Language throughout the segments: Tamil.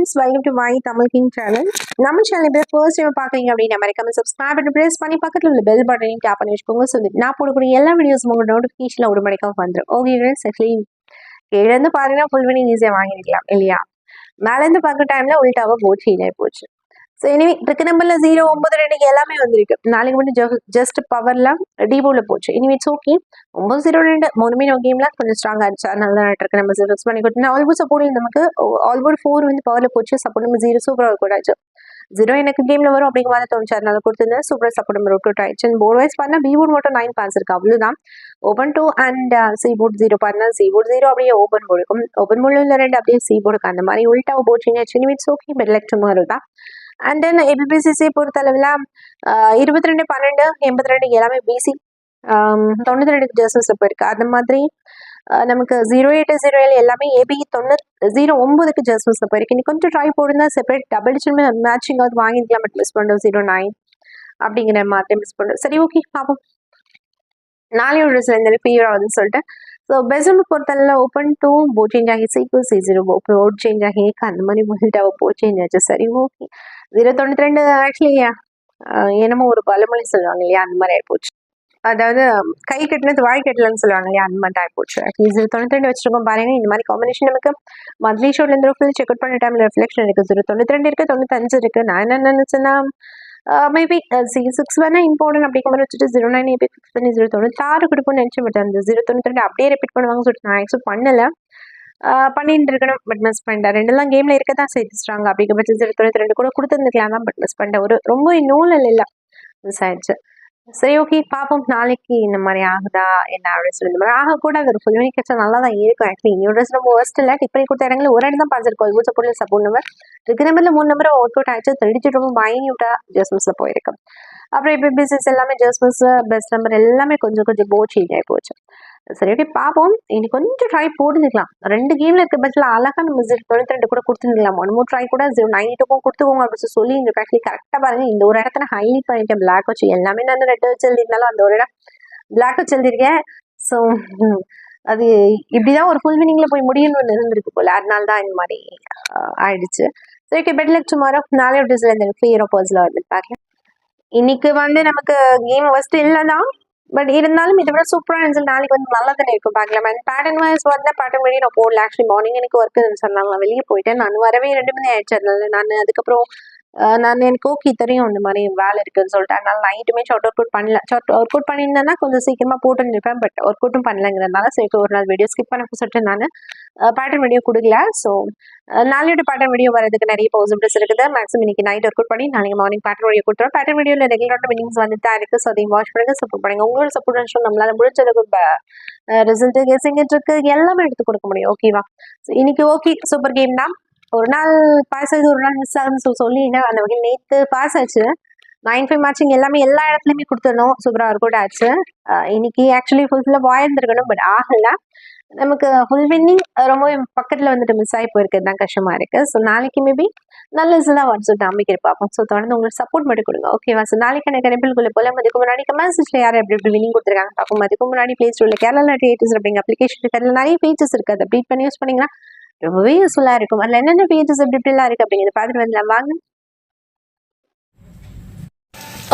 friends, welcome to my Tamil King channel. நம்ம சேனல் இப்ப ஃபர்ஸ்ட் டைம் பாக்குறீங்க அப்படின்னா மறக்காம சப்ஸ்கிரைப் பண்ணி பிரஸ் பண்ணி பக்கத்துல உள்ள பெல் பட்டனையும் டாப் பண்ணி வச்சுக்கோங்க. ஸோ நான் போடக்கூடிய எல்லா வீடியோஸும் உங்க நோட்டிஃபிகேஷன்ல ஆட்டோமேட்டிக்காக வந்துடும். ஓகே ஃப்ரெண்ட்ஸ், ஆக்சுவலி கீழே இருந்து பாருங்கன்னா ஃபுல் வினிங் ஈஸியாக வாங்கிருக்கலாம் இல்லையா? மேல இருந்து பார்க்குற டைம்ல உள்டாவா போச்சு இல்லை போச்சு. ஸோ இனிமே ட்ரிக் நம்பர்ல 0, 9, 2 எல்லாமே வந்திருக்கு. நாளைக்கு மட்டும் ஜஸ்ட் பவர்லாம் டிபோல போச்சு. இனிமே இட்ஸ் ஓகே. 9, 0, 2 மூணுமே நம்ம கேம்ல கொஞ்சம் ஸ்ட்ராங் ஆயிடுச்சு. அதனால தான் ட்ரிக் நம்பர் ஃபிக்ஸ் பண்ணி கொடுத்தேன். ஆல்போர்ட் சப்போர்ட் நமக்கு ஆல்போர்ட் 4 வந்து பவர்ல போச்சு. சப்போர்ட் நம்பர் 0 சூப்பராக கூட ஆச்சு. 0 எனக்கு கேம்ல வரும் அப்படிங்கிற மாதிரி தோணுச்சு. அதனால கொடுத்துருந்தேன். சூப்பர் சப்போர்ட் நம்பர் அவுட் ஆயிடுச்சு. போர்ட் வைஸ் பண்ணா பி போர்ட் மட்டும் 9 பாஸ் இருக்கு, அவ்வளவுதான். ஓபன் 2 அண்ட் சி போர்ட் 0 பண்ணா சி போர்ட் 0 அப்படியே ஓபன் போர்டு இருக்கும். ஓபன் போர்டில் உள்ள 2 அப்படியே சி போர்டுக்கு அந்த மாதிரி உள்டாவை போச்சுங்க. இனிமே இட்ஸ் ஓகே. பெட் லெக் டுமாரோ தான். அண்ட் தென் ஏபிபிசிசி பொறுத்தளவில் 22, 12, 82 எல்லாமே பிசி 92 ஜெர்சஸ் போயிருக்கு. அது மாதிரி நமக்கு 08, 07 எல்லாமே ஏபி 09க்கு ஜெர்சஸ் போயிருக்கு. இன்னைக்கு கொஞ்சம் ட்ரை போடுந்தா செப்பரேட் டபுள் டிஜிட் மேட்சிங் அது வாங்கிக்கலாம். பட் மிஸ் பண்ணுறோம் 09 அப்படிங்கிற மாதிரி மிஸ் பண்ணுறோம். சரி ஓகே பார்ப்போம் நாளையோட ரிசல்ட் இந்த ஃபீவர் ஆகுதுன்னு சொல்லிட்டு. ஸோ பெஸ்ட் பொறுத்தளவில் ஓப்பன் 2 போர்ட் சேஞ்ச் ஆகி C2 C0 போர்ட் சேஞ்ச் ஆகி அந்த மாதிரி முல்டாவை போர்ட் சேஞ்ச் ஆச்சு. சரி ஓகே. 092 ஆக்சுவலி என்னமோ ஒரு பழமொழி சொல்லுவாங்க இல்லையா, அந்த மாதிரி ஆயிப்போச்சு. அதாவது கை கட்டினது வாய் கட்டலன்னு சொல்லுவாங்க இல்லையா, அந்த மாதிரி ஆயிப்போச்சு. ஆக்சுவலி 092 வச்சிருக்கோம் பாருங்க. இந்த மாதிரி காம்பினேஷன் நமக்கு மந்த்லி ஷோட்ல இருந்து ஃபுல் செக் அவுட் பண்ண டைம்ல ரிஃப்ளெக்ஷன் இருக்கு. 092 இருக்கு, 95 இருக்கு. நான் என்ன நினைச்சேன்னா மேபி C6 வேணா இம்பார்ட்டன்ட் அப்படிங்கிற மாதிரி வச்சுட்டு 09 ஏபி ஃபிக்ஸ் பண்ணி 096 கொடுப்போம்னு நினைச்சு. பட் அந்த 092 அப்படியே ரிப்பீட் பண்ணுவாங்க சொல்லிட்டு நான் எக்ஸ்பெக்ட் பண்ணல. பண்ணிட்டு இருக்கணும், பட் மிஸ் பண்ணிட்டேன். ரெண்டுலாம் கேம்ல இருக்க தான் சேர்த்துறாங்க. அப்படிங்கிற பட்சம் 092 கூட கொடுத்துருந்துக்கலாம் தான், பட் மிஸ் பண்ணிட்டேன். ஒரு ரொம்ப நூல் இல்லை, மிஸ் ஆயிடுச்சு. சரி ஓகே பார்ப்போம் நாளைக்கு இந்த மாதிரி ஆகுதா என்ன அப்படின்னு சொல்லி. இந்த மாதிரி ஆகக்கூடாது. ஒரு ஃபுல் மணி கிடைச்சா நல்லா தான் இருக்கும். ஆக்சுவலி யூனிவர்ஸ் நம்ம ஒர்ஸ்ட் இல்லை. டிக் பண்ணி கொடுத்த இடங்களில் ஒரு இடம் தான் பார்த்துருக்கோம். இது சப்போர்ட்ல சப்போர்ட் நம்பர் ட்ரிக் நம்பர்ல 3 நம்பர் அவுட் அவுட் ஆயிடுச்சு. 32 ரொம்ப மைன்யூட்டா ஜெர்சன்ஸ்ல போயிருக்கு. அப்புறம் இப்போ பிசினஸ் எல்லாமே ஜெர்சன்ஸ் பெஸ்ட் நம்பர் எல்லாமே கொஞ்சம் கொஞ்சம் போச்சு ஆகி போச்சு. சரி ஓகே பார்ப்போம். இன்னைக்கு கொஞ்சம் ட்ரை போட்டுக்கலாம். 2 கேம்ல இருக்க பட்சத்தில் அழகா நம்ம 092 கூட கொடுத்துருக்கலாம். 1 more ட்ரை கூட 092க்கும் கொடுத்துக்கோங்க அப்படின்னு சொல்லி இந்த பேக்லி கரெக்டாக பாருங்க. இந்த ஒரு இடத்துல ஹைலைட் பண்ணிட்டேன் பிளாக் வச்சு. எல்லாமே நான் ரெட் வச்சு எழுதிருந்தாலும் அந்த ஒரு இடம் பிளாக் வச்சு எழுதிருக்கேன். ஸோ அது இப்படிதான் ஒரு ஃபுல் மீனிங்ல போய் முடியணும்னு இருந்திருக்கு போல. அதனால தான் இந்த மாதிரி ஆயிடுச்சு. சரி ஓகே பெட் லக் டுமாரோ. நாளை டிஸ்ல இந்த கிளியரோ பர்ஸ்ல வந்து பார்க்கலாம். இன்னைக்கு வந்து நமக்கு கேம் ஃபர்ஸ்ட் இல்லைதான், பட் இருந்தாலும் இதை விட சூப்பராக இருந்துச்சு. நாளைக்கு வந்து நல்லா தானே இருக்கும் பார்க்கலாம். அண்ட் பேட்டர்ன் வைஸ் வந்து பேட்டர்ன் வெளியே நான் போடல. ஆக்சுவலி மார்னிங் எனக்கு ஒர்க் சொன்னாங்க, நான் வெளியே போயிட்டேன். நான் வரவே 2 மணி ஆயிடுச்சு. அதனால நான் அதுக்கப்புறம் எனக்கு ஓகே தெரியும் இந்த மாதிரி வேலை இருக்குன்னு சொல்லிட்டு. அதனால நைட்டுமே ஷார்ட் ஒர்க் அவுட் பண்ணல. ஷார்ட் ஒர்க் அவுட் பண்ணியிருந்தேன்னா கொஞ்சம் சீக்கிரமாக போட்டுருப்பேன். பட் ஒர்க் அவுட்டும் பண்ணலங்கிறதுனால சரி ஒரு நாள் வீடியோ ஸ்கிப் பண்ண சொல்லிட்டு நான் பேட்டர்ன் வீடியோ கொடுக்கல. ஸோ நாளையோட பேட்டர்ன் வீடியோ வரதுக்கு நிறைய பாசிபிலிட்டிஸ் இருக்குது. மேக்ஸிமம் இன்னைக்கு நைட் ஒர்க் அவுட் பண்ணி நாளைக்கு மார்னிங் பேட்டர்ன் வீடியோ கொடுத்துருவோம். பேட்டர்ன் வீடியோவில் ரெகுலரான மீனிங்ஸ் வந்து தான் இருக்குது. ஸோ அதையும் வாட்ச் பண்ணுங்க, சப்போர்ட் பண்ணுங்க. உங்களோட சப்போர்ட் நம்மளால முடிச்சதுக்கு ரிசல்ட் கெஸிங் இருக்கு எல்லாமே எடுத்து கொடுக்க முடியும். ஓகேவா? இன்னைக்கு ஓகே சூப்பர் கேம் தான். ஒரு நாள் பாஸ் ஆகுது, ஒரு நாள் மிஸ் ஆகுதுன்னு சொல்லி அந்த வகையில் நேற்று பாஸ் ஆச்சு. 9-5 மேட்சிங் எல்லாமே எல்லா இடத்துலையுமே கொடுத்துடணும். சூப்பராக ஒர்க் அவுட் ஆச்சு. இன்னைக்கு ஆக்சுவலி ஃபுல்ஃபில்லாக வாய்ந்திருக்கணும், பட் ஆகல. நமக்கு ஃபுல் வின்னிங் ரொம்ப பக்கத்தில் வந்துட்டு மிஸ் ஆகி போயிருக்கிறது தான் கஷ்டமா இருக்கு. ஸோ நாளைக்கு மேபி நல்ல ரிசல்ட்டாக வந்து சொல்லிட்டு நம்பிக்கை பார்ப்போம். ஸோ தொடர்ந்து உங்களுக்கு சப்போர்ட் மட்டும் கொடுங்க. ஓகேவா? ஸோ நாளைக்கு எனக்கு கணிப்பில் போல அதுக்கு முன்னாடி கமெண்ட்ஸ்ல யார் எப்படி எப்படி வினிங் கொடுத்துருக்காங்க பார்ப்போம். அதுக்கு முன்னாடி பிளே ஸ்டோர்ல கேரளா கிரியேட்டர்ஸ் அப்படிங்கிற அப்ளிகேஷன் இருக்கு. அதில் நிறைய ஃபீச்சர்ஸ் இருக்கு. அதை அப்டேட் பண்ணி யூஸ் பண்ணீங்கன்னா ரொம்பவே யூஸ்ஃபுல்லாக இருக்கும். அதில் என்னென்ன ஃபீச்சர்ஸ் எப்படிலாம் இருக்கு அப்படிங்கிறத பார்த்துட்டு வந்துடலாம் வாங்க.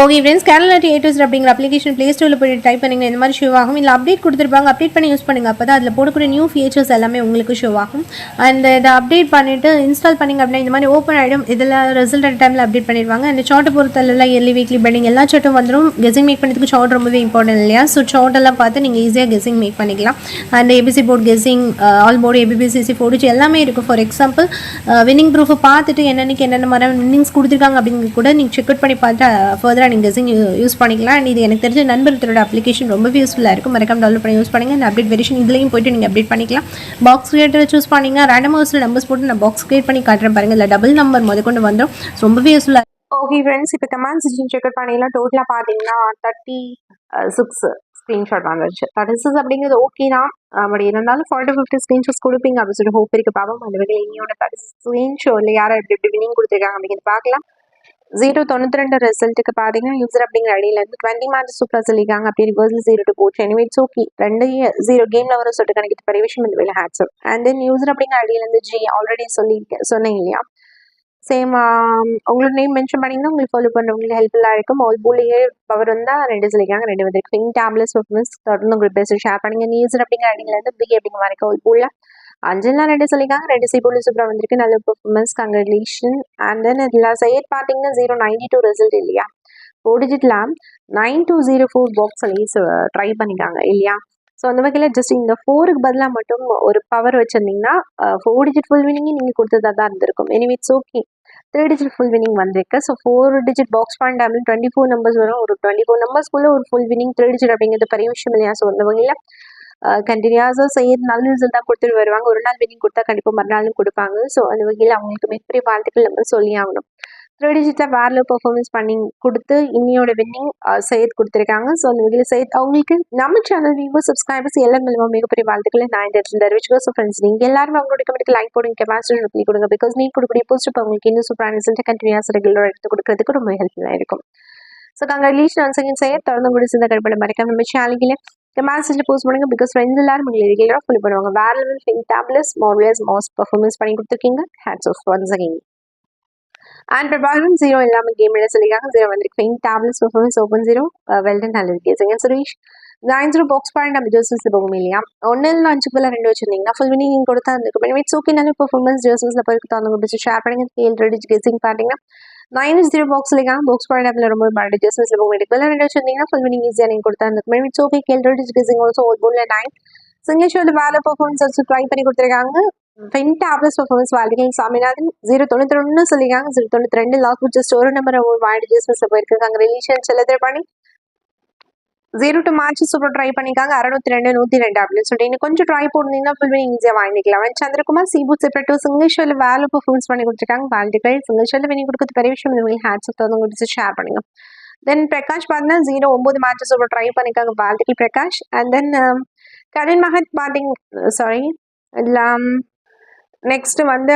ஓகே ஃப்ரெண்ட்ஸ், கேரளா கிரியேட்டர்ஸ் அப்படிங்கிற அப்ளிகேஷன் ப்ளே ஸ்டோரில் போய் டைப் பண்ணிங்கன்னா இந்த மாதிரி ஷோ ஆகும். இல்லை அப்டேட் கொடுத்துருப்பாங்க, அப்டேட் பண்ணி யூஸ் பண்ணுங்கள். அப்போ தான் அதில் போடக்கூடிய நியூ ஃபீச்சர்ஸ் எல்லாமே உங்களுக்கு ஷோ ஆகும். அண்ட் இதை அப்டேட் பண்ணிவிட்டு இன்ஸ்டால் பண்ணிங்க அப்படின்னா இந்த மாதிரி ஓப்பன் ஆகிடும். இதில் ரிசல்ட் அட் டைமில் அப்டேட் பண்ணிடுவாங்க. அந்த சார்ட்டை பொறுத்தல இயர்லி வீக்லி பெண்டிங் எல்லா சார்ட்டும் வந்துடும். கெஸிங் மேக் பண்ணுறதுக்கு சார்ட் ரொம்பவே இம்பார்ட்டன்ட் இல்லையா? ஸோ சார்ட்டெல்லாம் பார்த்து நீங்கள் ஈஸியாக கெஸிங் மேக் பண்ணிக்கலாம். And ABC board guessing, all board, ABBCC board எல்லாமே இருக்கும். ஃபார் எக்ஸாம்பிள் வின்னிங் ப்ரூஃபை பார்த்துட்டு என்னென்ன மாதிரி வின்னிங்ஸ் கொடுத்துருக்காங்க அப்படிங்கிறது கூட நீங்கள் செக் அவுட் பண்ணி பார்த்து ஃபர்தராக நீங்கள் கெஸிங் யூஸ் பண்ணிக்கலாம். அண்ட் இது எனக்கு தெரிஞ்ச நண்பர்களோட அப்ளிகேஷன் ரொம்பவே யூஸ்ஃபுல்லாக இருக்கும். மறக்காம டவுன்லோட் பண்ணி யூஸ் பண்ணுங்கள். இந்த அப்டேட் வெரிஷன் இதுலையும் போய்ட்டு நீங்கள் அப்டேட் பண்ணிக்கலாம். பாக்ஸ் கிரியேட்டரை சூஸ் பண்ணிங்க. ரேண்டம் ஹவுஸில் நம்பர்ஸ் போட்டு நான் பாக்ஸ் கிரியேட் பண்ணி காட்டுறேன் பாருங்கள். இல்லை டபுள் நம்பர் முதற்கொண்டு வந்துடும். ரொம்பவே யூஸ்ஃபுல்லாக. ஓகே ஃப்ரெண்ட்ஸ், இப்போ கமெண்ட் செக்ஷன் செக் அவுட் பண்ணிடலாம். டோட்டலாக பார்த்தீங்கன்னா 36 ஸ்க்ரீன்ஷாட் வந்துருச்சு. 36 அப்படிங்கிறது ஓகே தான், பட் இருந்தாலும் 40-50 ஸ்க்ரீன்ஷாட்ஸ் கொடுப்பீங்க அப்படின்னு சொல்லி ஹோப் இருக்கு. பார்ப்போம் அந்த வகையில் இனியோட 36 ஸ்க்ரீன்ஷாட்டில் யாரை எப்படி எப்படி வினிங் கொடுத்துருக்காங்க அப்படிங்கிறது பார்க்கலாம். 092 ரிசல்ட்டுக்கு பார்த்தீங்கன்னா யூசர் அப்படிங்கிற ஐடியிலேருந்து 20 மேட்ச் சூப்பராக சொல்லியிருக்காங்க. அப்படி ரிவர்ஸில் 0 போச்சு. Anyway it's okay. 2-0 கேமில் வர சொல்லிட்டு எனக்கு பெரிய விஷயம் இந்த வேலை ஹேட்ஸ். அண்ட் தென் யூசர் அப்படிங்கிற ஐடியிலேருந்து ஜி ஆல்ரெடி சொன்னேன் இல்லையா, சேம் உங்களோட நேம் மென்ஷன் பண்ணிங்கன்னா உங்களுக்கு ஃபாலோ பண்ணுறவங்களுக்கு ஹெல்ப்ஃபுல்லாக இருக்கும். ஆல் பூலேயே பவர் வந்தால் 2 சொல்லியிருக்காங்க, 2 வந்திருக்கு. ஃபிங் டேப்லெட்ஸ் பர்ஃபார்மன்ஸ் தொடர்ந்து உங்களுக்கு பெஸ்ட் ஷேர் பண்ணுங்க. நியூஸ் அப்படிங்கிற ஐடியிலேருந்து பி அப்படிங்கிற வரைக்கும் ஆல் பூலில் அஞ்சல்லாம் 2 சொல்லியிருக்காங்க, 2 சி போல சூப்பராக வந்திருக்கு. நல்ல பர்ஃபார்மன்ஸ், கங்க்ராச்சுலேஷன். அண்ட் தென் இதில் சையத் பார்த்தீங்கன்னா 092 ரிசல்ட் இல்லையா, 4 டிஜிட் லேம் 9204 பாக்ஸ் அலீஸ் ட்ரை பண்ணிக்காங்க இல்லையா. ஸோ அந்த வகையில் ஜஸ்ட் இந்த 4க்கு பதிலாக மட்டும் ஒரு பவர் வச்சுருந்தீங்கன்னா 4 டிஜிட் ஃபுல் வினிங்கே நீங்கள் கொடுத்ததா தான் இருந்திருக்கும். Anyway it's okay, 3 digit full winning வந்திருக்கு. ஸோ 4 டிஜிட் பாக்ஸ் பாயிண்ட் டேமில் 24 நம்பர்ஸ் வரும். ஒரு 24 நம்பர்ஸ்க்குள்ளே ஒரு ஃபுல் வினிங் 3 டிஜிட் அப்படிங்கிறது பெரிய விஷயம் இல்லையா. ஸோ அந்த வகையில் கண்டினியூஸாக செய்ய நல்ல ரிசல்ட் தான் கொடுத்துட்டு வருவாங்க. ஒரு நாள் வினிங் கொடுத்தா கண்டிப்பாக மறுநாளும் கொடுப்பாங்க. ஸோ அந்த வகையில் அவங்களுக்கு மிகப்பெரிய வாழ்த்துக்கள் நம்ம சொல்லி ஆகணும். 3 டிஜிட்டில் வேறு பெர்ஃபார்மன்ஸ் பண்ணி கொடுத்து இன்னையோட வின்னிங் சையத் கொடுத்துருக்காங்க. ஸோ அந்த வகையில் சையத் அவங்களுக்கு நம்ம சேனல் வியூவர்ஸ் சப்ஸ்கிரைபர்ஸ் எல்லாம் மூலமாக மிகப்பெரிய வாழ்த்துக்களை நான் இந்த இடத்துல தெரிவிச்சுக்கோ. ஸோ ஃப்ரெண்ட்ஸ் நீங்கள் எல்லாரும் அவங்களோட கமெண்ட்டுக்கு லைக் போடுங்க, கெப்பாசிட்டி ரிப்ளை கொடுங்க. பிகாஸ் நீ கொடுக்கக்கூடிய போஸ்ட் அவங்களுக்கு இன்னும் சூப்பரான ரிசல்ட்டை கண்டினியூஸாக ரெகுலராக எடுத்து கொடுக்கறதுக்கு ரொம்ப ஹெல்ப்ஃபுல்லாக இருக்கும். So congratulation once again Syed. தொடர்ந்து கூட சேர்ந்த கருப்பட மறக்காம நம்ம சேனலில் கமெண்ட்ஸில் போஸ்ட் பண்ணுங்க. பிகாஸ் ஃப்ரெண்ட்ஸ் எல்லாரும் உங்களை ரெகுலராக ஃபாலோ பண்ணுவாங்க. வேறு level pink tablets marvellous mass performance பண்ணி கொடுத்துருக்கீங்க. Hats off once again. And Prabhakaran 0 எல்லாமே கேம் விட சொல்லியிருக்காங்க. 0 வந்திருக்கு. Pink tablets performance open 0 well done நல்ல கேசிங்க. சுரேஷ் 9 பாக்ஸ் பாயிண்ட் நம்ம ஜோசப்ஸில் போகும் இல்லையா, 1-5 2 வச்சிருந்தீங்கன்னா ஃபுல் வினிங் நீங்கள் கொடுத்தா இருந்திருக்கும். இட்ஸ் ஓகே, நல்ல பர்ஃபார்மன்ஸ் ஜோசப்ஸில் போய் தந்தவங்க பிடிச்சி ஷேர் பண்ணுங்க. கேள் ரெடி கெஸிங் பார்த்தீங்கன்னா 9 பாக்ஸ் இல்லைங்க, பாக்ஸ் பாயிண்ட் ஆப்பில் ரொம்ப பேட் ஜோசப்ஸில் போகும். எடுக்கல 2 வச்சிருந்தீங்கன்னா ஃபுல் வினிங் ஈஸியாக நீங்கள் கொடுத்தா இருந்திருக்கும். இட்ஸ் ஓகே, கேள் ரெடி கெஸிங் ஆல்சோ ஒரு போல் 9 சிங்கேஸ்வர் வேலை பர்ஃபார்மன்ஸ் வச்சு ட்ரை பண்ணி கொடுத்துருக்காங்க. ஃபிங் டேப்லெட்ஸ் பர்ஃபார்மன்ஸ் வாழ்க்கை சாமிநாதன் 0-91 சொல்லியிருக்காங்க. 0-92 லாஸ்ட் ஜஸ்ட் ஒரு நம்பர் வாய்டு ஜஸ்மிஸில் போயிருக்காங்க. ரிலேஷன் செல்லதிர பண்ணி 0 மேட்ச் சூப்பர் ட்ரை பண்ணிக்காங்க. 602 102 அப்படின்னு சொல்லிட்டு இன்னும் கொஞ்சம் ட்ரை போட்டிருந்தீங்கன்னா ஃபுல் வினிங் ஈஸியாக வாங்கிக்கலாம். சந்திரகுமார் சீபூட் செப்பரேட்டோ சிங்கேஸ்வரில் வேலை பர்ஃபார்மன்ஸ் பண்ணி கொடுத்துருக்காங்க. வாழ்த்துக்கள். சிங்கேஸ்வரில் வினிங் கொடுக்குறது பெரிய விஷயம். இந்த ஹேட்ஸ் வந்து கொடுத்து ஷேர் பண்ணுங்க. தென் பிரகாஷ் பார்த்தீங்கன்னா 0-9 மேட்சஸ் சூப்பர் ட்ரை பண்ணிக்காங்க. வாழ்த்துக்கள் பிரகாஷ். அண்ட் தென் கரின் மஹத் சாரி இதில் நெக்ஸ்ட் வந்து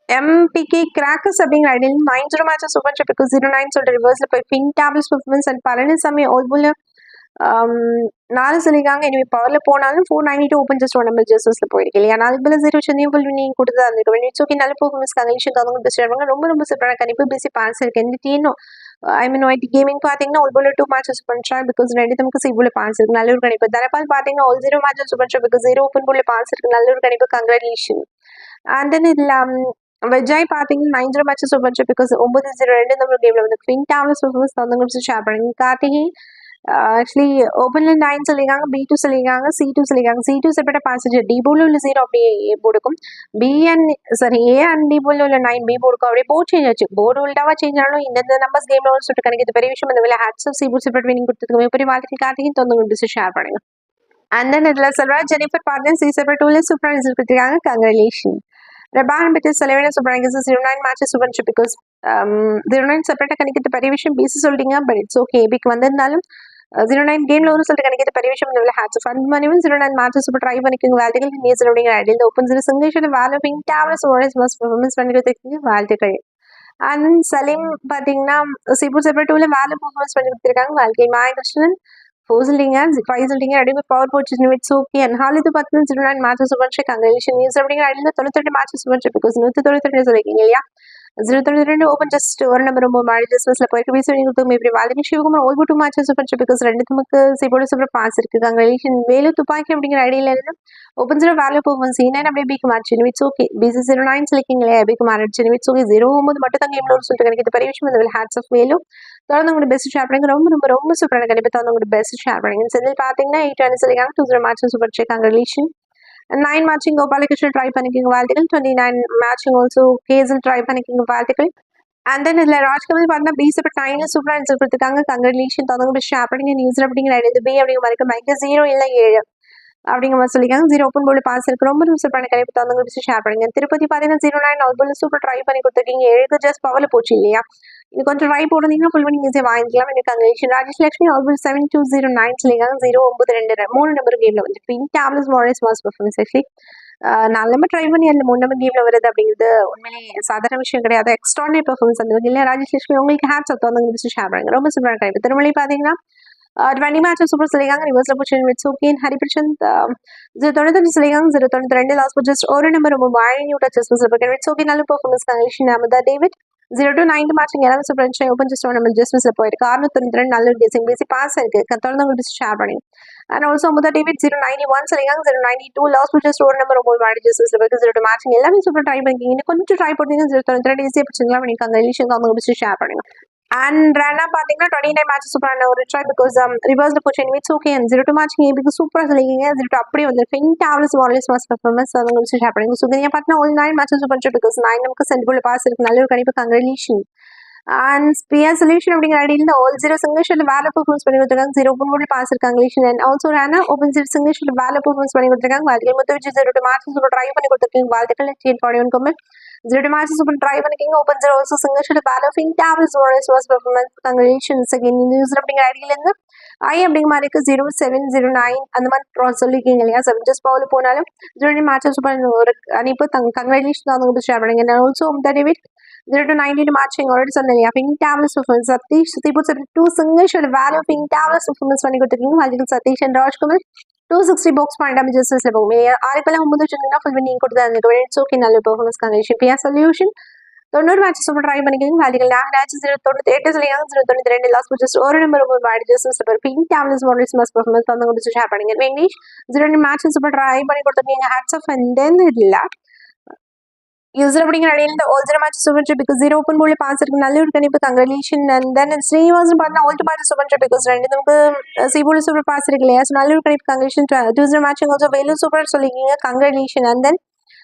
எம்பிகே கிராக்கர்ஸ் அப்படிங்கிற ஐடியில் 9 மேட்சஸ் சூப்பர் ட்ரிப்புக்கு 0-9 சொல்லிட்டு ரிவர்ஸில் போய் ஃபிங் டேப்லெட்ஸ் பர்ஃபார்மன்ஸ் அண்ட் பழனிசாமி ஆல்போல 4 சொல்லியிருக்காங்க. இனிமே பவரில் போனாலும் 492 ஓப்பன் ஜஸ்ட் 1 நம்பர் ஜஸ்ஸில் போயிருக்கு இல்லையா. 4 போல 0 சென்னையும் ஃபுல் வினிங் கொடுத்தா இருந்திருக்கு. இட்ஸ் ஓகே, நல்ல பர்ஃபார்மன்ஸ் கங்கிலீஷன் தவங்க பெஸ்ட் ஆடுவாங்க. ரொம்ப சூப்பரான கண்டிப்பாக பிசி பான்ஸ் இருக்குது. எந்த டீனும் ஒயிட் கேமிங் பார்த்தீங்கன்னா ஆல்போல 2 மேட்சஸ் பண்ணுறா. பிகாஸ் 2 நமக்கு சிபுல பான்ஸ் இருக்குது. நல்ல ஒரு கணிப்பு. தனபால் பார்த்தீங்கன்னா ஆல் 0 மேட்சஸ் பண்ணுறா. பிகாஸ் 0 ஓப்பன் போல பான்ஸ் இருக்குது. நல்ல ஒரு கணிப்பு. கங்க்ராச்சுலேஷன். அண்ட் தென் இதில் விஜய் பார்த்தீங்கன்னா 9 மேட்சஸ் பண்ணுறா. பிகாஸ் 9-0 நம்பர் கேமில் வந்து ஃபிங் டேப்லெட்ஸ் பர்ஃபார்மன்ஸ் தவங்க ஷேர் பண்ணுங்க. கார்த்திகை ஆக்சுவலி ஓப்பனில் 9 சொல்லியிருக்காங்க, B2 சொல்லியிருக்காங்க, C2 சொல்லியிருக்காங்க. C2 செப்பரேட்டாக பாசேஜர் டி போல உள்ள 0 அப்படியே ஏ போடுக்கும். A அண்ட் டி போல உள்ள 9 B போடுக்கும். அப்படியே போர்டு சேஞ்ச் ஆச்சு. போர்டு உள்டாவா சேஞ்ச் ஆனாலும் இந்த நம்பர்ஸ் கேமில் ஒரு சொல்லிட்டு கணக்கு பெரிய விஷயம். இந்த வேலை hats off C2 separate winning கொடுத்துருக்கு. பெரிய வாழ்க்கை கார்த்திகை தந்தவங்க ஷேர் பண்ணுங்க. அண்ட் தென் இதில் செல்வராஜ் ஜெனிஃபர் பார்த்தீங்கன்னா C செப்பரேட் 2 சூப்பராக ரிசல்ட் கொடுத்துருக்காங்க. Congratulation. Reban bit is Salivana Sopranis 09 matches super chip because 09 separate கணிக்கிறது பெரிய விஷயம். பிசி சொல்லிட்டீங்க, பட் இட்ஸ் ஓகே. ஏபிக்கு வந்திருந்தாலும் 09 கேம்ல ஒரு சொல்லிட்டு கணிக்கிறது பெரிய விஷயம். இந்த ஹேட்ஸ் ஃபன் மணிவும் 09 மேட்சஸ் சூப்பர் ட்ரை பண்ணிக்கோங்க. வாழ்த்துக்கள். நியூஸ் அப்படிங்கிற ஐடியில் ஓப்பன் 0 சிங்கேஷன் வேலை ஃபிங் டேப்லெட்ஸ் மஸ்ட் பர்ஃபார்மன்ஸ் பண்ணி கொடுத்துருக்கீங்க. வாழ்த்துக்கள். அண்ட் சலீம் பார்த்தீங்கன்னா சிபு செப்பரேட் 2ல வேலை பர்ஃபார்மன்ஸ் பண்ணி கொடுத்துருக்காங்க. வாழ்க்கை. மாயகிருஷ்ணன் 4 சொல்லிங்க, 5 சொல்லிங்க. அப்படியே பவர் போச்சு. It's okay. அண்ட் ஹாலிது பார்த்தீங்கன்னா 09 matches super try. Congratulation. News அப்படிங்கிற ஐடியில் 98 மேட்சஸ் சூப்பர் ட்ரை. பிகாஸ் 192 சொல்லியிருக்கீங்க இல்லையா. 0-92 ஓப்பன் ஜஸ்ட் ஒரு நம்பர் ரொம்ப மாடி ஜஸ்மிஸில் போயிருக்கு. வீசு கொடுத்து இப்படி வாழ்க்கை. சிவகுமார் ஓல்போ 2 மேட்சஸ் சூப்பர் ட்ரை. பிகாஸ் 2 நமக்கு சிபோட சூப்பர் பாஸ் இருக்குது. கங்க்ராச்சுலேஷன். வேலு துப்பாக்கி அப்படிங்கிற ஐடியில் இருந்து ஓப்பன் 0 வேல்யூ பர்ஃபார்மன்ஸ் C9 அப்படியே பிக்கு மாறிச்சு. It's okay. பிசி 09 சொல்லிக்கிங்க இல்லையா, பிக்கு மாறிடுச்சு. It's okay. 0-9 மட்டும் தான் கேமில் ஒரு சொல்லிட்டு கணிக்கிறது பெரிய விஷயம். இந்த ஹேட்ஸ் ஆஃப் வேலு தொடர்ந்து உங்களோட பெஸ்ட் ஷேர் பண்ணுங்க. ரொம்ப சூப்பரான கண்டிப்பாக தொடர்ந்து உங்களோட பெஸ்ட் ஷேர் பண்ணுங்க. செந்தில் பார்த்தீங்கன்னா 8 சொல்லியிருக்காங்க. 20 matches super try. Congratulation. 9 matching Gopalakrishnan try பண்ணிக்கிங்க. வாழ்த்துக்கள். 29 மேட்சிங் ஆல்சோ கேசல் ட்ரை பண்ணிக்கிங்க. வாழ்த்துக்கள். அண்ட் தென் இதில் ராஜ்கமல் பார்த்தா பி செப்பர் 9 சூப்பராக ரிசல்ட் கொடுத்துருக்காங்க. கங்க்ராச்சுலேஷன். தொடர்ந்து ஷேர் பண்ணுங்க. நியூஸ் அப்படிங்கிற ஐடியா பி அப்படிங்கிற மாதிரி மைக்கு 0 இல்லை 7 அப்படிங்கிற மாதிரி சொல்லியிருக்காங்க. 0 ஓப்பன் போல பாஸ் இருக்கு. ரொம்ப சூப்பரான கணிப்பு தொடர்ந்து ஷேர் பண்ணுங்க. திருப்பதி பார்த்தீங்கன்னா 09 ஆல்போல சூப்பர் ட்ரை பண்ணி கொடுத்துருக்கீங்க. 7 ஜஸ்ட் பவரில் போச்சு இல்லையா. இது கொஞ்சம் ட்ரை போடுறீங்கன்னா ஃபுல் பண்ணி ஈஸியாக வாங்கிக்கலாம். எனக்கு கங்க்ராச்சுலேஷன். ராஜலட்சுமி ஆல்போல் 7209 சொல்லியிருக்காங்க. 0-9-2 3 நம்பர் கேமில் வந்து pink tablets models mass performance actually 4 number try பண்ணி அதில் 3 நம்பர் கேமில் வருது அப்படிங்கிறது உண்மையிலேயே சாதாரண விஷயம் கிடையாது. எக்ஸ்ட்ரானரி பர்ஃபார்மன்ஸ் அந்த வகையில் ராஜலட்சுமி உங்களுக்கு ஹேட்ஸ் தொடர்ந்து ஷேர் பண்ணுங்க. ரொம்ப சூப்பரான டைப். திருமலை பார்த்தீங்கன்னா 20 matches super சொல்லிருக்காங்க. ரிவர்ஸ்ல பொசிஷன் வித் சோகி அண்ட் ஹரிபிரசந்த் 0.95 சொல்லிருக்காங்க. 0.92 லாஸ்ட் ஜஸ்ட் ஒரு நம்பர் ரொம்ப வாய் நியூ டச்சஸ் சொல்லிருக்காங்க. வித் சோகி நல்ல பெர்ஃபார்மன்ஸ் கண்டிஷன் அமதா David 0-9 matching 11 super and open just tournament ஜஸ்ட்ல போயிருக்கு. 692 நல்ல ஒரு கேசிங் பேசி பாஸ் இருக்கு. தொடர்ந்து உங்களுக்கு ஷேர் பண்ணி அண்ட் ஆல்சோ அமுதா டேவிட் 0.91 சொல்லிருக்காங்க. 0.92 லாஸ்ட் ஜஸ்ட் ஒரு நம்பர் ரொம்ப வாய் ஜஸ்ட்ல போயிருக்கு. 0 மேட்சிங் எல்லாமே சூப்பர் ட்ரை பண்ணிருக்கீங்க. கொஞ்சம் ட்ரை பண்ணீங்க. 0.92 ஈஸியா பிடிச்சிங்களா பண்ணிருக்காங்க. எலிஷன் அவங்க ஷேர் பண்ணுங்க. And Rana பாத்தீங்கன்னா 29 matches சூப்பரான ஒரு ட்ரை பிகாஸ் ரிவர்ஸ்ல position with okay and 0 match ஏபிக்கு சூப்பரா சொல்லிங்க 0 அப்படியே வந்து ஃபென்டாபிளஸ் வார்லெஸ் மாஸ் பெர்ஃபார்மன்ஸ் அவங்க வந்து ஷேர் பண்ணுங்க. சுகன்யா பார்த்தா all 9 matches super try because 9 நமக்கு சென்ட்ரல் பாஸ் இருக்கு. நல்ல ஒரு கணிப்பு கங்க்ராச்சுலேஷன். அண்ட் ஸ்பியர் சொல்யூஷன் அப்படிங்கிற ஐடியில் ஆல் 0 சிங்கிள் வேற பெர்ஃபார்மன்ஸ் பண்ணி கொடுத்துருக்காங்க. 0 ஓப்பன் போர்டில் பாஸ் இருக்காங்க. And also Rana open 0 single வேற பெர்ஃபார்மன்ஸ் பண்ணி கொடுத்துருக்காங்க. வாழ்க்கையில் மொத்தம் வச்சு 0 மேட்ச் சூப்பர் ட்ரை பண்ணி கொடுத்துருக்கீங்க. வாழ்த்துக்கள் 41 கமெண்ட் 0 matches super try பண்ணிருக்கீங்க. Open 0 also single shot value fantabulous was performance congratulations again user அப்படிங்கிற ஐடியில இருந்து ஐ அப்படிங்கிற மாதிரி இருக்கு 0709 அந்த மாதிரி சொல்லிருக்கீங்க இல்லையா. 7 just பவுல் போனாலும் 0 matches சூப்பர் ஒரு அனுப்பு கங்க்ராச்சுலேஷன் தான் உங்களுக்கு ஷேர் பண்ணுங்க. நான் also the David 0-19 matching already சொன்னேன். fantabulous performance சதீஷ் சதீபுட் 2 single shot value fantabulous performance பண்ணி கொடுத்துருக்கீங்க. வாழ்த்துக்கள் Satish and Rajkumar 260 box point damages போகும். ஆறுக்கெல்லாம் 9 சொன்னீங்கன்னா ஃபுல் வின்னிங் கொடுத்தாங்க. இட்ஸ் ஓகே நல்ல பெர்ஃபார்மன்ஸ் கண்டிஷன் பியா சொல்யூஷன் 90 மேட்சஸ் சூப்பர் ட்ரை பண்ணிக்கிங்க. வாழ்த்துக்கள் நாங்கள் மேட்சஸ் 98 சொல்லியாங்க. 0-92 லாஸ்ட் ஜஸ்ட் ஒரு நம்பர் ஒரு badges pink tablets models mass performance வந்து கொடுத்து ஷேர் பண்ணிங்க. வெங்கடேஷ் 0 மேட்சஸ் சூப்பர் ட்ரை பண்ணி கொடுத்துருக்கீங்க. ஹேட்ஸ் ஆஃப் அண்ட் தென் இல்லை யூசர் அப்படிங்கிற அடையில all 0 matches super try because 0 open போர்டில் பாஸ் இருக்கு. நல்ல ஒரு கணிப்பு கங்க்ராச்சுலேஷன். அண்ட் தென் ஸ்ரீனிவாசன் பார்த்தா all 2 matches super try because 2 நமக்கு சீபோர்டில் சூப்பர் பாஸ் இருக்கு இல்லையா. ஸோ நல்ல ஒரு கணிப்பு congratulation. 2 matching also Vellore super சொல்லிக்கிங்க. Congratulation. And then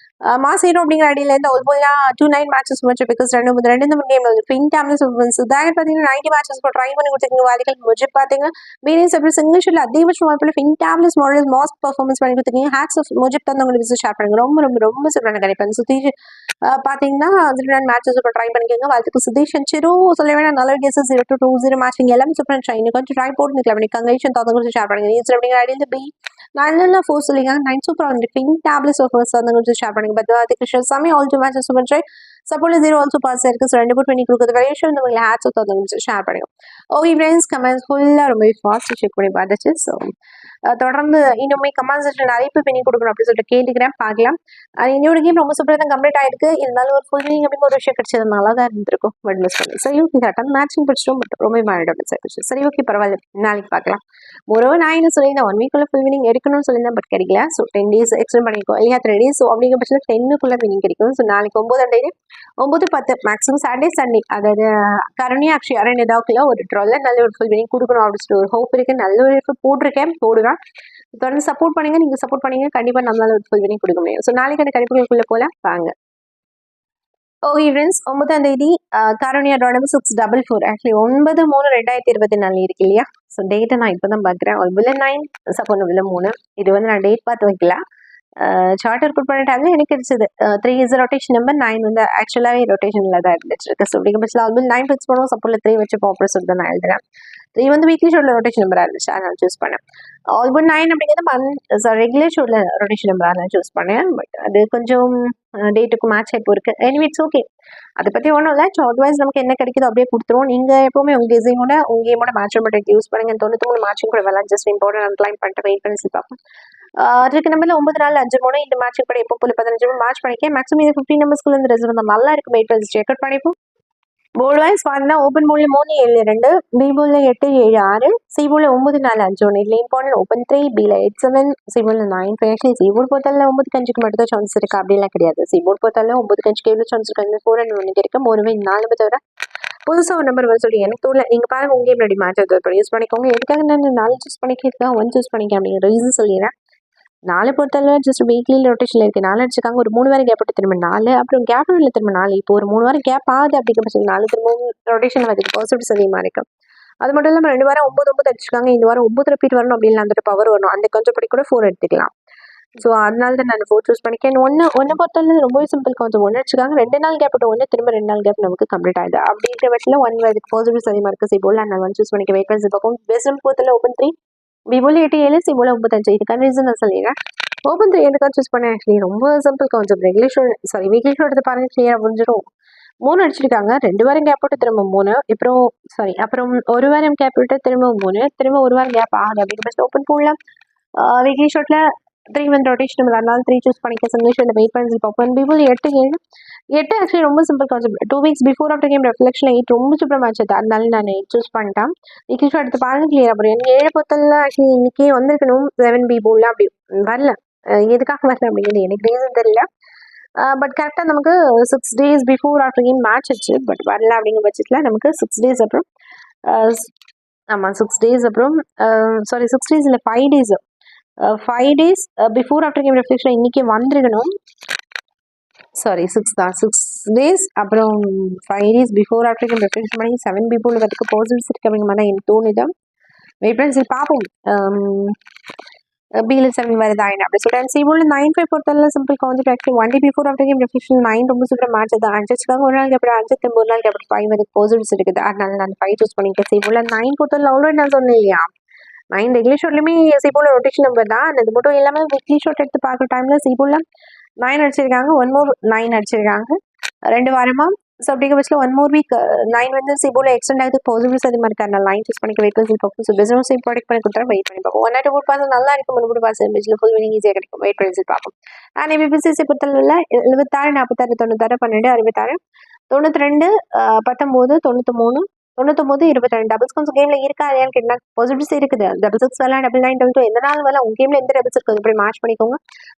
mass hero அப்படிங்கிற ஐடியில இருந்து ஆல்மோஸ்ட் 29 மேட்சஸ் மட்டும் பிகாஸ் ரெண்டு கேம் பின் டேம்ல சுதாகர் பார்த்தீங்கன்னா 90 மேட்சஸ் ட்ரை பண்ணி கொடுத்துருக்கீங்க. வாழ்த்துக்கள். முஜிப் பார்த்தீங்கன்னா பீனிஸ் அப்படி சிங்கிள் ஷூட்ல அதிகபட்சம் வாய்ப்புல பின் டேம்லஸ் மாடல் மாஸ் பர்ஃபார்மன்ஸ் பண்ணி கொடுத்துருக்கீங்க. ஹேட்ஸ் ஆஃப் முஜிப் தான் உங்களுக்கு ஷேர் பண்ணுங்க. ரொம்ப ரொம்ப ரொம்ப சூப்பரான கிடைப்பாங்க. சுதீஷ் பார்த்தீங்கன்னா 0 மேட்சஸ் ட்ரை பண்ணிக்கோங்க. வாழ்த்துக்கள் சுதீஷ் அண்ட் சிறு சொல்ல வேணா நல்ல கேசஸ் 0-20 மேட்சிங் எல்லாமே சூப்பரான ட்ரை கொஞ்சம் ட்ரை போட்டு நிற்கலாம். பண்ணி கங்க்ராச்சுலேஷன் தான் உங்களுக்கு ஷேர் பண்ணுங்க. யூசர் அப்படிங்கிற ஐடியில் பி நல்ல ஃபோர்ஸ் சொல்லிங்க 9 சூப்பர் வந்து பின் டேப்லெட்ஸ் ஆஃபர்ஸ் வந்து கொஞ்சம் ஷேர் பண்ணுங்க. But Krishnasamy all 2 matches super try support 0 also pass இருக்கு. ஸோ 2 பண்ணி கொடுக்குறது வரையும் இந்த உங்களுக்கு ஹேட்ஸ் ஆஃப் வந்து ஷேர் பண்ணுங்க. ஓகே ஃப்ரெண்ட்ஸ் கமெண்ட்ஸ் ஃபுல்லாக ரொம்ப ஃபாஸ்ட் செக் பண்ணி பார்த்துச்சு. ஸோ தொடர்ந்து இன்னுமே கமெண்ட் செக்ஷன் நிறைய பேர் பண்ணி கொடுக்கணும் அப்படின்னு சொல்லிட்டு கேட்டுக்கிறேன். பார்க்கலாம். இன்னொரு கேம் ரொம்ப சூப்பராக தான் கம்ப்ளீட் ஆயிருக்கு. இருந்தாலும் ஒரு ஃபுல் வினிங் அப்படின்னு ஒரு விஷயம் கிடைச்சது நல்லா தான் இருந்திருக்கும். பட் மிஸ் பண்ணி சரி ஓகே கரெக்டாக மேட்சிங் பிடிச்சிட்டோம். பட் ரொம்ப மாறிடும் சார். சரி ஓகே பரவாயில்ல நாளைக்கு பார்க்கலாம். நான் என்ன சொல்லியிருந்தேன் 1 வீக்குள்ள ஃபுல் வினிங் எடுக்கணும்னு சொல்லியிருந்தேன். பட் கிடைக்கல. ஸோ 10 days எக்ஸ்டெண்ட் பண்ணிக்கோ இல்லையா 3 days. ஸோ அப்படிங்கிற பட்சத்தில் 10க்குள்ள வினிங் கிடைக்கும். ஸோ நாளைக்கு 9 9-10 மேக்ஸிமம் சாட்டர்டே சண்டே அதாவது கரணியா அக்ஷய் அரண் ஏதாவதுல ஒரு ட்ரால நல்ல ஒரு ஃபுல் வினிங் கொடுக்கணும் அப்படின்னு ஒரு ஹோப் இருக்கு. நல்ல ஒரு போட்டிருக்கேன் போடுவேன். தொடர்ந்து சப்போர்ட் பண்ணுங்க. நீங்க சப்போர்ட் பண்ணீங்க கண்டிப்பா நம்மளால ஒரு ஃபுல் வினிங் கொடுக்க முடியும். ஸோ நாளைக்கு அந்த கணிப்புகளுக்குள்ள போல வாங்க. ஓகே ஃப்ரெண்ட்ஸ் 9ஆம் தேதி கருணியா டாட் 644 ஆக்சுவலி 9/3/2024 இருக்கு இல்லையா. ஸோ டேட்டை நான் இப்போ தான் பார்க்குறேன். ஒரு வில்ல 9 சப்போஸ் வில்ல 3 இது வந்து நான் டேட் பார்த்து வைக்கல. சார்ட்டர் புட் பண்ண டைம்ல எனக்கு கிடைச்சது 3 இஸ் ரொட்டேஷன் நம்பர் 9 வந்து ஆக்சுவலாகவே ரொட்டேஷன்ல தான் இருந்துச்சு. ஸோ அப்படிங்கிற பட்சத்தில் ஆல்மோஸ்ட் 9 ஃபிக்ஸ் பண்ணுவோம். சப்போர்ட்ல 3 வச்சு பாப்பர் சொல்லி தான் நான் எழுதுறேன். 3 வந்து வீக்லி ஷோட்ல ரொட்டேஷன் நம்பராக இருந்துச்சு. அதனால சூஸ் பண்ணேன். ஆல்மோஸ்ட் 9 அப்படிங்கிறது ரெகுலர் ஷோட்ல ரொட்டேஷன் நம்பராக நான் சூஸ் பண்ணேன். பட் அது கொஞ்சம் டேட்டுக்கு மேட்ச் ஆகி இருக்கு. Anyway it's okay. அதை பற்றி ஒன்றும் இல்லை. சார்ட் வைஸ் நமக்கு என்ன கிடைக்குதோ அப்படியே கொடுத்துருவோம். நீங்கள் எப்பவுமே உங்கள் கேஸையோட உங்கள் கேமோட மேட்ச் மட்டும் யூஸ் பண்ணுங்க. 93 மேட்சிங் கூட வரலாம். ஜஸ்ட் இம்பார்ட்டன்ட் அன்லைன் பண்ணிட்டு வெயிட் பண்ணி பார்ப்போம். அதுக்கு நம்பர்ல 9 நாள் 5 3 இந்த மேட்ச் கூட எப்போ போல 15 மேட்ச் பண்ணிக்க மேக்ஸிமம் இது 15 நம்பர்ஸ்க்குள்ள இந்த ரிசல்ட் வந்து நல்லா இருக்கு. வெயிட் பண்ணி செக் அவுட் பண்ணிப்போம். போல் வைஸ் பார்த்தீங்கன்னா ஓப்பன் போல்ல 3-7-2 பி போல்ல 8-7-6 சி போல்ல 9-4-5-1 இதில் இம்பார்ட்டன்ட் ஓப்பன் 3 பில 8-7 சி போல்ல 9-5 ஆக்சுவலி சி போர்ட் போட்டால 9-5க்கு மட்டும் தான் சான்ஸ் இருக்கு. அப்படிலாம் கிடையாது. சி போர்ட் போட்டால 9-5க்கு எவ்வளோ சான்ஸ் இருக்கு. 4 and 1 இருக்கு. 3 4 தவிர புதுசாக ஒரு நம்பர் வந்து சொல்லி எனக்கு தோணல. நீங்கள் பாருங்க உங்க கேம் ரெடி மேட்ச் எடுத்து யூஸ் பண்ணிக்கோங்க. எதுக்காக நான் 4 சூஸ் பண்ணிக்கிறதுக்காக 1 சூஸ் பண்ணிக்க அப்படிங்கிற ரீசன் சொல்லிடுறேன். 4 பொறுத்தளவு ஜஸ்ட் வீக்லி ரொட்டேஷன்ல இருக்கு. 4 அடிச்சிருக்காங்க. ஒரு 3 வாரம் கேப் விட்டு திரும்ப 4 அப்புறம் கேப் இல்லை திரும்ப 4 இப்போ ஒரு 3 வாரம் கேப் ஆகுது. அப்படிங்கிற பட்சம் 4 திரும்ப ரொட்டேஷன் அதுக்கு பாசிட்டிவ்ஸ் அதிகமாக இருக்கு. அது மட்டும் இல்லாமல் 2 வாரம் 9 அடிச்சிருக்காங்க. இந்த வாரம் 9 ரிப்பீட் வரணும் அப்படின்னு அந்த பவர் வரணும். அந்த கொஞ்சம் படி கூட 4 எடுத்துக்கலாம். ஸோ அதனால தான் நான் 4 சூஸ் பண்ணிக்கேன். ஒன்று பொறுத்தளவு ரொம்ப சிம்பிள். கொஞ்சம் 1 அடிச்சிருக்காங்க. 2 நாள் கேப் விட்டு 1 திரும்ப 2 நாள் கேப் நமக்கு கம்ப்ளீட் ஆகுது. அப்படிங்கிற பட்சத்தில் 1 அதுக்கு பாசிட்டிவ்ஸ் அதிகமாக இருக்கு. சி போல் நான் 1 சூஸ் பண்ணிக்க வெயிட் பண்ணி பார்ப்போம். பெஸ்ட் பொறுத்தளவு ஓப்பன் 3 பி போல் 8-7 சி போல் 9-5 இதுக்கான ரீசன் நான் சொல்லிடுறேன். ஓப்பன் 3 எதுக்காக சூஸ் பண்ணேன் ஆக்சுவலி ரொம்ப சிம்பிள். கொஞ்சம் ரெகுலேஷன் வீக்லி ஷோ எடுத்து பாருங்க கிளியராக புரிஞ்சிடும். 3 அடிச்சிருக்காங்க. 2 வாரம் கேப் விட்டு திரும்ப 3 அப்புறம் 1 வாரம் கேப் விட்டு திரும்ப 3 திரும்ப 1 வாரம் கேப் ஆகுது அப்படிங்கிற பட்சத்தில் ஓப்பன் போடல. வீக்லி ஷாட்ல 3 வந்து ரொட்டேஷன் அதனால 3 சூஸ் பண்ணிக்க சிங்கிள் வெயிட் பண்ணி பார்ப்போம். பீப்புள் 8 7 8 ஆக்சுவலி ரொம்ப simple concept. 2 weeks before after game reflection 8 ரொம்ப சூப்பர் மேட்ச் அது. அதனால நான் 8 சூஸ் பண்ணிட்டேன். வீக்லி ஷாட் எடுத்து பாருங்க கிளியர் அப்புறம் எனக்கு 7 பொத்தல்ல ஆக்சுவலி இன்னைக்கே வந்திருக்கணும் 7 பி போல அப்படி வரல. எதுக்காக வரல அப்படிங்கிறது எனக்கு ரீசன் தெரியல. பட் கரெக்டாக நமக்கு 6 days before after game match ஆச்சு. பட் வரல அப்படிங்கிற பட்சத்தில் நமக்கு 6 days அப்புறம் ஆமாம் 6 days அப்புறம் 6 days இல்லை 5 days 5 days before after game reflection இன்னைக்கே வந்திருக்கணும். 6 தான் 6 days அப்புறம் 5 days before after game reflection பண்ணி 7 people வரதுக்கு பாசிபிலிட்டிஸ் இருக்கு அப்படிங்கிற மாதிரி தான் எனக்கு தோணுது. வெயிட் பண்ணி பார்ப்போம். பியில் 7 வருதா என்ன அப்படி சொல்லிட்டு சிபோல 9-5 பொறுத்தவரை simple concept. Actually 1 day before after game reflection 9 ரொம்ப சூப்பர் மேட்ச் அது. அஞ்சுக்காக ஒரு நாள் கேப்டர் 5 திரும்ப ஒரு நாள் கேப்டர் 5 வந்து பாசிபிலிட்டிஸ் இருக்குது. அதனால நான் 5 சூஸ் பண்ணிட்டேன். சிபோல 9 பொறுத்தவரை ஆல்ரெடி நான் சொன்னேன் இல்லையா 9 ரெகுலர் ஷாட்லையுமே சிபோல ரொட்டேஷன் நம்பர் தான். அது மட்டும் எல்லாமே வீக்லி ஷாட் எடுத்து பார்க்குற டைமில் சிபோல 9 அடிச்சிருக்காங்க. 1 more 9 அடிச்சிருக்காங்க 2 வாரமா. ஸோ அப்படிங்கிற பட்சத்தில் 1 more week 9 வந்து சிபோல எக்ஸ்டெண்ட் ஆகுது பாசிபிலிட்டிஸ் அதிகமாக இருக்கு. அதனால 9 சூஸ் பண்ணிக்க வெயிட் பண்ணி பார்ப்போம். ஸோ பிஸ்னஸ் ப்ராடக்ட் பண்ணி கொடுத்தா வெயிட் பண்ணி பார்ப்போம். 1 2 பாஸ் நல்லா இருக்கும். 3 பாஸ் பிஜில் ஃபுல் வினிங் ஈஸியாக கிடைக்கும். வெயிட் பண்ணி பார்ப்போம். நான் பிபிசிசி பொறுத்தளவில் 76 46 96 12 66 92 19 93 99 22 டபுள்ஸ் கொஞ்சம் கேம்ல இருக்கா இல்லையான்னு கேட்டா பாசிபிலிட்டிஸ் இருக்குது. டபுள் 6 வரலாம், டபுள் 9 டபுள் 2 எந்த நாள் வரலாம். உங்க கேம்ல எந்த டபுள்ஸ் இருக்குது இப்படி மேட்ச் பண்ணிக்கோங்க.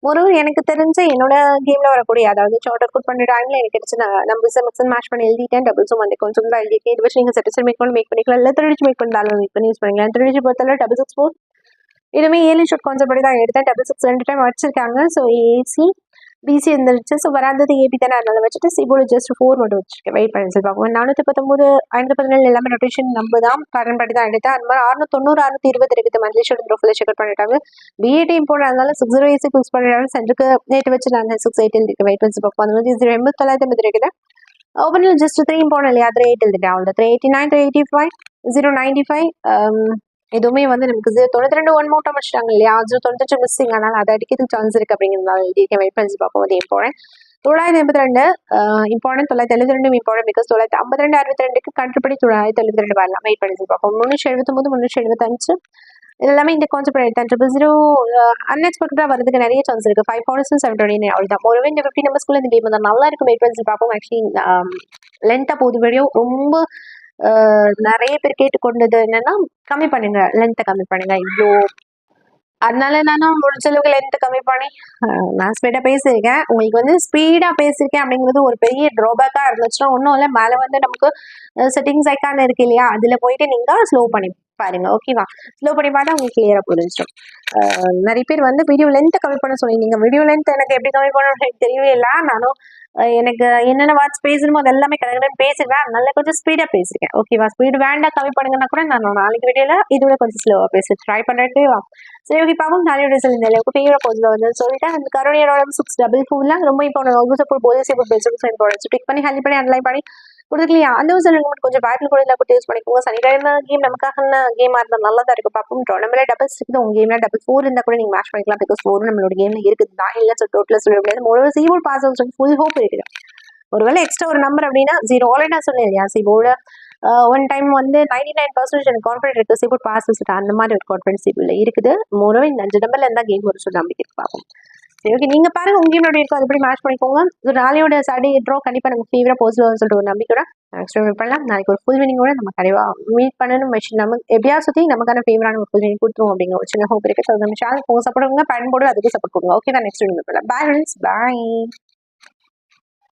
ஒரு எனக்கு தெரிஞ்ச என்னோட கேம்ல வரக்கூடிய அதாவது ஷார்ட் அவுட் பண்ண டைம்ல எனக்கு கிடைச்ச நம்பர்ஸ் மிக்ஸ் மேட்ச் பண்ணி எழுதிட்டேன். டபுள்ஸும் வந்து கொஞ்சம் தான் எழுதிட்டேன். இது வச்சு நீங்க செட்டில் மேக் பண்ணிக்கலாம். இல்லை திருடிச்சு மேக் பண்ணாலும் மேக் பண்ணி யூஸ் பண்ணிக்கலாம். திருடிச்சு பொறுத்தவரை டபுள் 6 4 இதுவுமே 7 ஷாட் கான்செப்ட் படி தான் எடுத்தேன். டபுள் 6 2 டைம் வச்சிருக்காங்க. ஸோ ஏசி பிசி இருந்துருச்சு. ஸோ வராதது ஏபி தானே அதனால வச்சுட்டு சிபோல ஜஸ்ட் 4 மட்டும் வச்சிருக்கேன். வெயிட் பண்ணி பார்ப்போம். 419 517 எல்லாமே ரொட்டேஷன் நம்பர் தான் கரண்ட் படி தான் எடுத்தேன். அந்த மாதிரி 690 620 இருக்குது. மந்த்லி ஷோட் ப்ரொஃபைல் செக் பண்ணிட்டாங்க. பிஏடி இம்போர்ட் அதனால 608 ஃபிக்ஸ் பண்ணிட்டாங்க. சென்டருக்கு நேற்று வச்சு நான் 618 இருக்கு. வெயிட் பண்ணி பார்ப்போம். அந்த மாதிரி 89 இருக்குது. ஓப்பனில் ஜஸ்ட் 3 இம்போர்ட் இல்லையா 380 எழுதிட்டேன். அவ்வளோ 389 385 095 எதுவுமே வந்து நமக்கு 92 1 மோட்டா வச்சுட்டாங்க இல்லையா 98 மிஸ்ஸிங். அதனால அதை அடிக்கிறதுக்கு சான்ஸ் இருக்கு அப்படிங்கிறதுனால எழுதியிருக்கேன். வெயிட் பண்ணி பார்ப்போம். அது இம்பார்ட்டன்ட் 982 இம்பார்ட்டன்ட் 972 இம்பார்ட்டன்ட் பிகாஸ் 952 62க்கு கண்டுபிடி 972 வரலாம். வெயிட் பண்ணி பார்ப்போம். 379 375 இது எல்லாமே இந்த கான்செப்ட் எடுத்தேன். 0 அன்எக்ஸ்பெக்டடாக வரதுக்கு நிறைய சான்ஸ் இருக்கு. 5 points 720 அவ்வளோதான். ஒருவே இந்த 50 நம்பர்ஸ்குள்ள இந்த கேம் தான் நல்லா இருக்கும். வெயிட் பண்ணி பார்ப்போம். ஆக்சுவலி லென்த்தாக போகுது வீடியோ ரொம்ப நிறைய பேர் கேட்டுக்கொண்டது என்னன்னா கம்மி பண்ணுங்க லென்த்தை கம்மி பண்ணுங்க இவ்வளோ. அதனால நானும் முடிஞ்ச அளவுக்கு லென்த்தை கம்மி பண்ணி நான் ஸ்பீடாக பேசியிருக்கேன். உங்களுக்கு வந்து ஸ்பீடாக பேசியிருக்கேன் அப்படிங்கிறது ஒரு பெரிய ட்ராபேக்காக இருந்துச்சுன்னா ஒன்றும் இல்லை. மேலே வந்து நமக்கு செட்டிங்ஸ் ஐக்கான் இருக்கு இல்லையா அதில் போயிட்டு நீங்கள் ஸ்லோ பண்ணி பாருங்க. ஓகேவா ஸ்லோ பண்ணி பார்த்தா உங்களுக்கு கிளியராக புரிஞ்சிடும். நிறைய பேர் வந்து வீடியோ லென்த்தை கம்மி பண்ண சொன்னீங்க. வீடியோ லென்த் எனக்கு எப்படி கம்மி பண்ணணும்னு எனக்கு தெரியவே இல்லை. நானும் எனக்கு என்னென்ன வாட்ஸ் பேசணுமோ அது எல்லாமே கடற்கடன் பேசிடுவேன். அதனால கொஞ்சம் ஸ்பீடாக பேசியிருக்கேன். ஓகேவா ஸ்பீடு வேண்டாம் கம்மி பண்ணுங்கன்னா கூட நான் நாளைக்கு வீடியோவில் இதோட கொஞ்சம் ஸ்லோவாக பேச ட்ரை பண்ணிட்டு சரி ஓகே பார்ப்போம். நிறைய வீடியோஸ் இந்த அளவுக்கு ஃபேவரட் போஸ்ட்ல வந்து சொல்லிட்டேன். அந்த கரோனியரோட 644 ரொம்ப இம்பார்ட்டன்ட் ஆல்சோ ஃபார் போலீஸ் பேசுறது இம்பார்ட்டன்ட் டிக் பண்ணி ஹெல்ப் பண்ணி அனலைஸ் பண்ணி கொடுக்கலையா அந்த ஒரு சில கொஞ்சம் பேட்டில் கூட இல்லை யூஸ் பண்ணிக்கோங்க. சனிக்கிழமை கேம் நமக்காக கேமாக இருந்தால் நல்லா தான் இருக்கும். பார்ப்போம். டோர்னமெண்ட்ல டபுள்ஸ் இருக்குது. உங்க கேம்ல டபுள் 4 இருந்தால் கூட நீங்கள் மேட்ச் பண்ணிக்கலாம். பிகாஸ் 4 நம்மளோட கேம்ல இருக்குது தான் இல்லை ஸோ டோட்டலாக சொல்ல முடியாது. ஒரு சீபோர்ட் பாஸ் ஃபுல் ஹோப் இருக்குது. ஒருவேளை எக்ஸ்ட்ரா ஒரு நம்பர் அப்படின்னா 0 ஆல்ரெடி நான் சொன்னேன் இல்லையா சிபோர்டு ஒன் டைம் வந்து 99% எனக்கு கான்ஃபிடென்ட் இருக்குது. சிபோர்ட் பாஸ் அந்த மாதிரி ஒரு கான்ஃபிடன்ஸ் சிபில் இருக்குது. மோரோவே இந்த 5 நம்பர்ல இருந்தால் கேம் ஒரு சொல்லி நம்பிக்கை பார்ப்போம். சரி ஓகே நீங்கள் பாருங்க உங்க கேம் எப்படி இருக்கும் அது எப்படி மேட்ச் பண்ணிக்கோங்க. நாளையோட சாட்டர்டே ட்ரா கண்டிப்பாக நமக்கு ஃபேவரட் போஸ்ட்ல சொல்லிட்டு ஒரு நம்பிக்கையோட நெக்ஸ்ட் வெயிட் பண்ணலாம். நாளைக்கு ஒரு ஃபுல் வினிங்கோட நம்ம கண்டிப்பாக மீட் பண்ணணும். மெஷின் நமக்கு எப்படியா சுற்றி நமக்கான ஃபேவரான ஒரு ஃபுல் வினிங் கொடுத்துருவோம் அப்படிங்கிற ஒரு சின்ன ஹோப் இருக்குது. ஸோ நம்ம சேனல் சப்போர்ட் பண்ணுங்க. பேன் போர்டு அதுக்கு சப்போர்ட் கொடுங்க. ஓகே தான் நெக்ஸ்ட் வீடியோ பண்ணலாம். Bye friends bye.